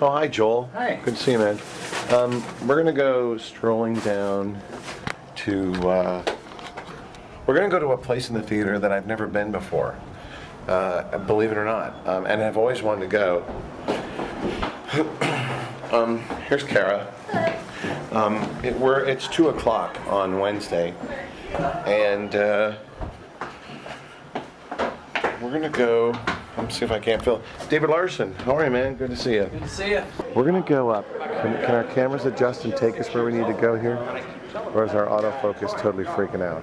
Oh, hi, Joel. Hi. Good to see you, man. We're gonna go strolling down to. We're gonna go to a place in the theater that I've never been before. Believe it or not, and I've always wanted to go. Here's Kara. It's 2 o'clock on Wednesday, and we're gonna go. Let me see if I can't fill. David Larson, how are you, man? Good to see you. Good to see you. We're gonna go up. Can our cameras adjust and take us where we need to go here? Or is our autofocus totally freaking out?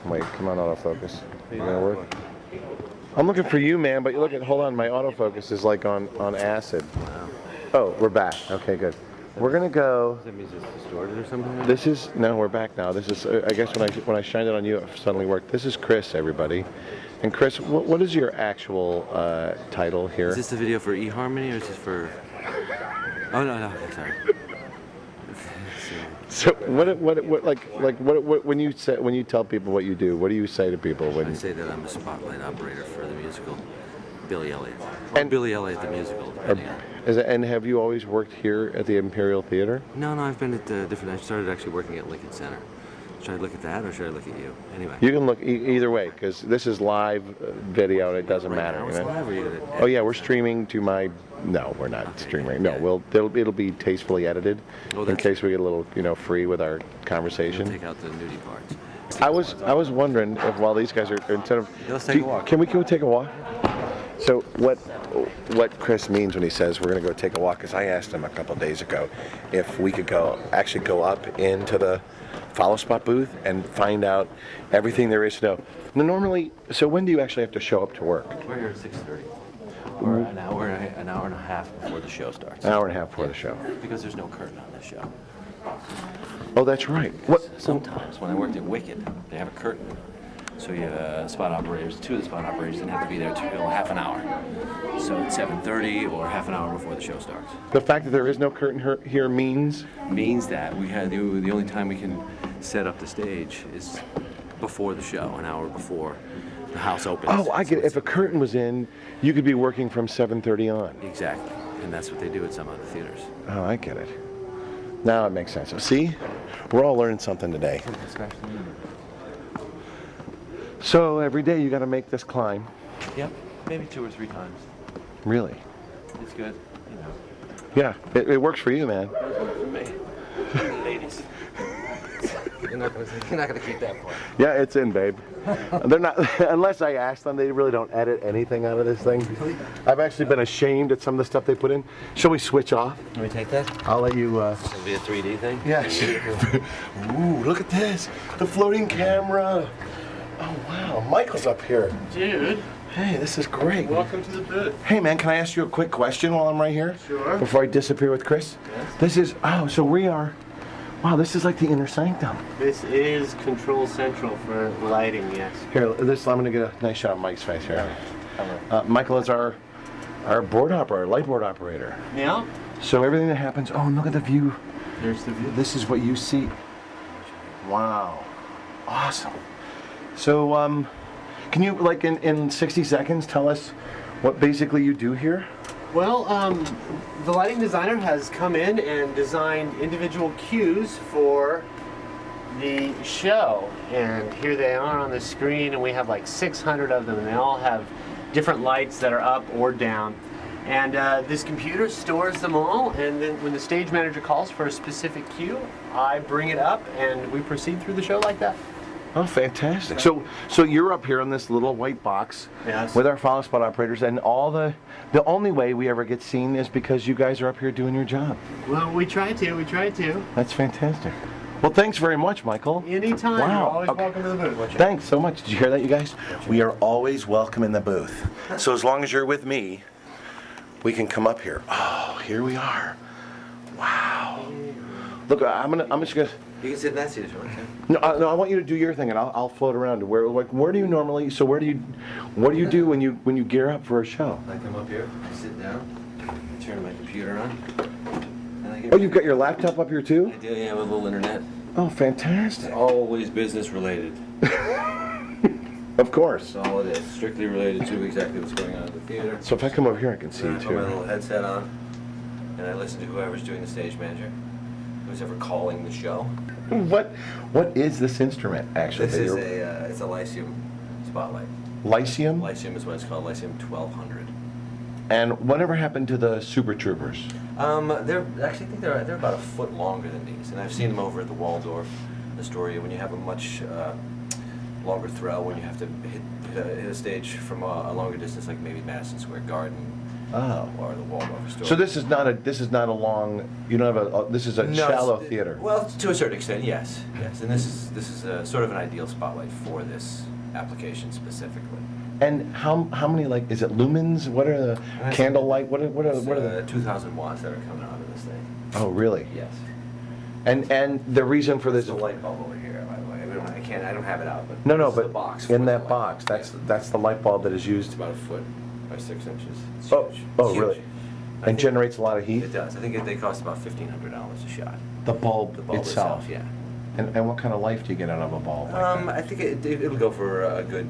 Wait, come on, autofocus. You gonna work? I'm looking for you, man, but you look at, hold on, my autofocus is like on acid. Oh, we're back. Okay, good. We're gonna go. That means it's distorted or something? This is, no, we're back now. This is, I guess when I shined it on you, it suddenly worked. This is Chris, everybody. And Chris, what is your actual title here? Is this the video for eHarmony or is this for? Oh no, sorry. So what when you tell people what you do, what do you say to people when? I say that I'm a spotlight operator for the musical Billy Elliot. Or And Billy Elliot the musical, depending on. And have you always worked here at the Imperial Theater? No, I've been at different. I started actually working at Lincoln Center. Should I look at that or should I look at you? Anyway. You can look either way because this is live video and it doesn't Right matter. now You it's know? live, or you gonna Oh yeah, we're streaming to my. No, we're not streaming. No, yeah. it'll be tastefully edited in case we get a little free with our conversation. Take out the nudie parts. I was wondering if while these guys are instead of. Let's take a walk. Can we take a walk? So what Chris means when he says we're going to go take a walk is I asked him a couple days ago if we could actually go up into the follow spot booth and find out everything there is to know. Now, normally, so when do you actually have to show up to work? We're here at 6:30. Or an hour and a half before the show starts. An hour and a half before the show. Because there's no curtain on this show. Oh, that's right. What? Sometimes when I worked at Wicked, they have a curtain. So you have spot operators, two of the spot operators didn't have to be there until half an hour. So it's 7:30 or half an hour before the show starts. The fact that there is no curtain here means? Means that we had the only time we can set up the stage is before the show, an hour before the house opens. Oh, I get it. If a curtain was in, you could be working from 7:30 on. Exactly. And that's what they do at some other theaters. Oh, I get it. Now it makes sense. See? We're all learning something today. So every day you got to make this climb. Yep, maybe 2 or 3 times. Really? It's good, you know. Yeah, it works for you, man. It works for me. Ladies. You're not gonna keep that part. Yeah, it's in, babe. They're not, unless I ask them, they really don't edit anything out of this thing. I've actually been ashamed at some of the stuff they put in. Shall we switch off? Can we take that? I'll let you, It'll be a 3D thing? Yes. Ooh, look at this. The floating camera. Oh, wow. Michael's up here. Dude. Hey, this is great. Welcome to the booth. Hey, man, can I ask you a quick question while I'm right here? Sure. Before I disappear with Chris? Yes. This is, so we are, wow, this is like the inner sanctum. This is Control Central for lighting, yes. Here, I'm going to get a nice shot of Mike's face here. Michael is our board operator, light board operator. Yeah? So everything that happens, oh, and look at the view. There's the view. This is what you see. Wow. Awesome. So, can you, like, in 60 seconds, tell us what basically you do here? Well, the lighting designer has come in and designed individual cues for the show. And here they are on the screen, and we have like 600 of them, and they all have different lights that are up or down. And this computer stores them all, and then when the stage manager calls for a specific cue, I bring it up, and we proceed through the show like that. Oh, fantastic. So you're up here on this little white box with our follow spot operators, and the only way we ever get seen is because you guys are up here doing your job. Well, we try to. That's fantastic. Well, thanks very much, Michael. Anytime. Wow. You're always welcome to the booth. Thanks so much. Did you hear that, you guys? We are always welcome in the booth. So as long as you're with me, we can come up here. Oh, here we are. Wow. Look, I'm just gonna. You can sit in that seat if you want to. No, I want you to do your thing, and I'll float around. Where do you normally? So what do you do when you gear up for a show? I come up here, I sit down, I turn my computer on, and I get. Oh, you've got your laptop up here too? I do, yeah, with a little internet. Oh, fantastic. Always business related. Of course. That's all it is. Strictly related to exactly what's going on in the theater. So if I come over here, I can see you I put my too. little headset on, and I listen to whoever's doing the stage manager, who's ever calling the show. What is this instrument actually? This is it's a Lyceum spotlight. Lyceum? Lyceum is what it's called, Lyceum 1200. And whatever happened to the Super Troopers? They're actually I think they're about a foot longer than these, and I've seen them over at the Waldorf Astoria when you have a much longer throw, when you have to hit a stage from a longer distance, like maybe Madison Square Garden. Oh. Or the Waldorf Astoria. So this is not a long. You don't have a. This is a shallow theater. Well, to a certain extent, yes, and this is sort of an ideal spotlight for this application specifically. And how many, like, is it lumens? What are the candlelight? What are the 2,000 watts that are coming out of this thing. Oh, really? Yes. And the reason for this. There's a light bulb over here, by the way. I don't have it out, but No, this is but the box in for that the box, light. that's the light bulb that is It's used. about a foot by 6 inches. It's Oh, huge. oh, It's really? huge. And generates a lot of heat. It does. I think they cost about $1,500 a shot. The bulb, The bulb itself, yeah. And what kind of life do you get out of a bulb? Like that? I think it'll go for a good.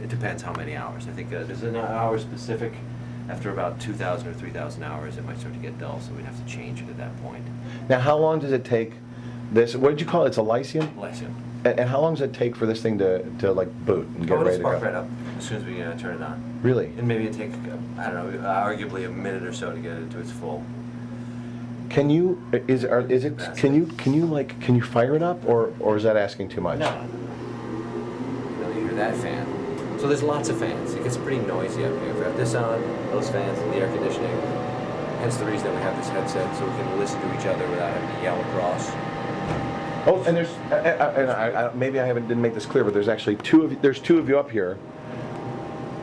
It depends how many hours. I think there's an hour specific. After about 2,000 or 3,000 hours, it might start to get dull, so we'd have to change it at that point. Now, how long does it take? This, what did you call it? It's a Lyceum. Lyceum. And how long does it take for this thing to like boot and get It'll ready to spark go? right up as soon as we turn it on. Really? And maybe it take I don't know, arguably a minute or so to get it into its full. Can you can you fire it up, or is that asking too much? No. You hear that fan. So there's lots of fans. It gets pretty noisy up here. If we have this on, those fans, and the air conditioning. Hence the reason that we have this headset, so we can listen to each other without having to yell across. Oh, and there's maybe I didn't make this clear, but there's actually there's two of you up here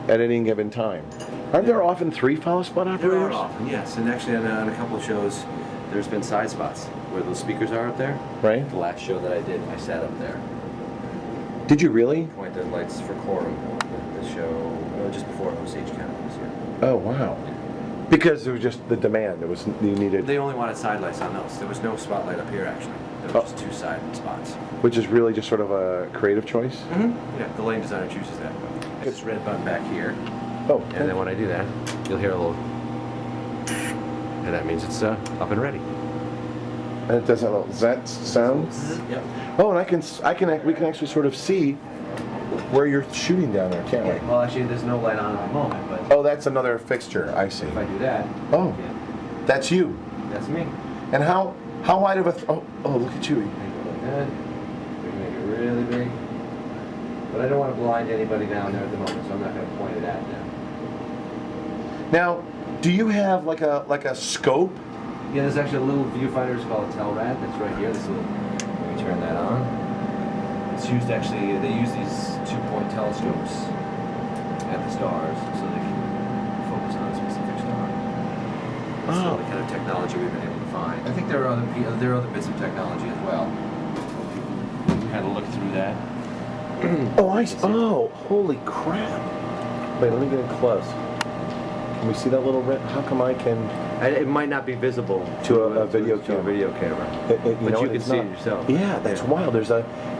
at any given time. Aren't there often 3 follow spot There operators? are often, yes. And actually on a couple of shows, there's been side spots where those speakers are up there. Right. The last show that I did, I sat up there. Did you really? Point the lights for Quorum, the show just before Osage County was here. Oh, wow. Because there was just the demand. It was you needed, They only wanted side lights on those. There was no spotlight up here, actually. There were just 2 side spots. which is really just sort of a creative choice. Yeah, the lane designer chooses that. It's red button back here, Oh, and then when I do that, you'll hear a little, and that means it's up and ready. and it does that little zet sound. Yep. Oh, and we can actually sort of see where you're shooting down there, can't we? Well, actually, there's no light on at the moment, but Oh, that's another fixture. I see. if I do that, Oh, yeah, that's you. that's me. And how wide of a? Oh, look at you. Make it like that. We can make it really big. But I don't want to blind anybody down there at the moment, so I'm not going to point it at them. Now, do you have like a scope? Yeah, there's actually a little viewfinder. It's called a Telrad. That's right here. This little. Let me turn that on. It's used actually. They use these 2-point telescopes at the stars, so they can focus on a specific star. That's Oh. the kind of technology we've been able to find. I think there are other bits of technology as well. We kind of look through that. Oh, oh, holy crap! Wait, let me get in close. Can we see that little red? How come I can? It might not be visible To a video camera. But You know, you can it's see not. it yourself. Yeah, that's wild. There's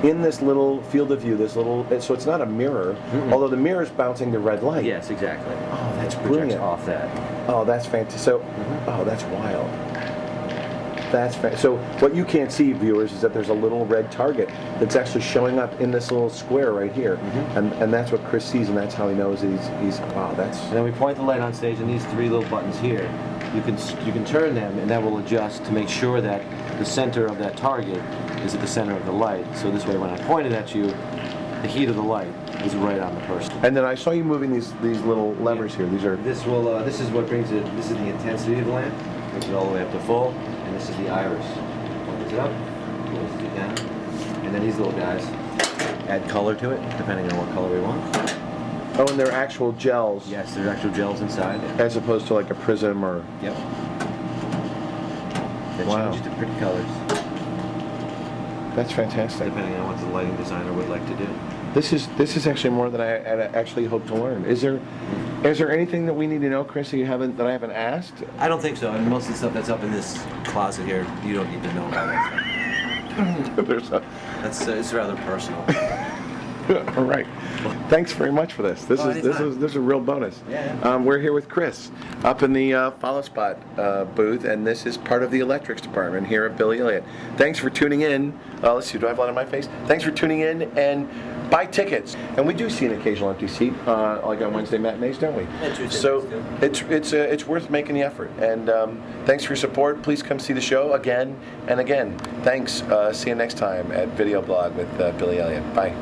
in this little field of view, so it's not a mirror, although the mirror is bouncing the red light. Yes, exactly. Oh, that's It projects brilliant. off that. Oh, that's fantastic. So, oh, that's wild. So what you can't see, viewers, is that there's a little red target that's actually showing up in this little square right here, and that's what Chris sees, and that's how he knows that he's wow. That's And then we point the light on stage, and these 3 little buttons here, you can turn them, and that will adjust to make sure that the center of that target is at the center of the light. So this way, when I point it at you, the heat of the light is right on the person. And then I saw you moving these little levers here. These are This is what brings it. This is the intensity of the lamp, brings it all the way up to full, and this is the iris. Opens it up, closes it down, and then these little guys add color to it, depending on what color we want. oh, and they're actual gels. Yes, there's actual gels inside. As opposed to like a prism or. Yep. That Wow. changes to pretty colors, That's fantastic. depending on what the lighting designer would like to do. This is actually more than I had actually hoped to learn. Is there anything that we need to know, Chris, that I haven't asked? I don't think so. I mean, most of the stuff that's up in this closet here, you don't need to know about that stuff. There's a, It's rather personal. All right. Thanks very much for this. This is anytime. a real bonus. Yeah. We're here with Chris up in the Follow Spot booth, and this is part of the electrics department here at Billy Elliot. Thanks for tuning in. Let's see, do I have light on my face? Thanks for tuning in, and buy tickets. And we do see an occasional empty seat, like on Wednesday matinees, don't we? Yeah, Tuesday so nights, it's worth making the effort. And thanks for your support. Please come see the show again and again. Thanks. See you next time at Video Blog with Billy Elliot. Bye.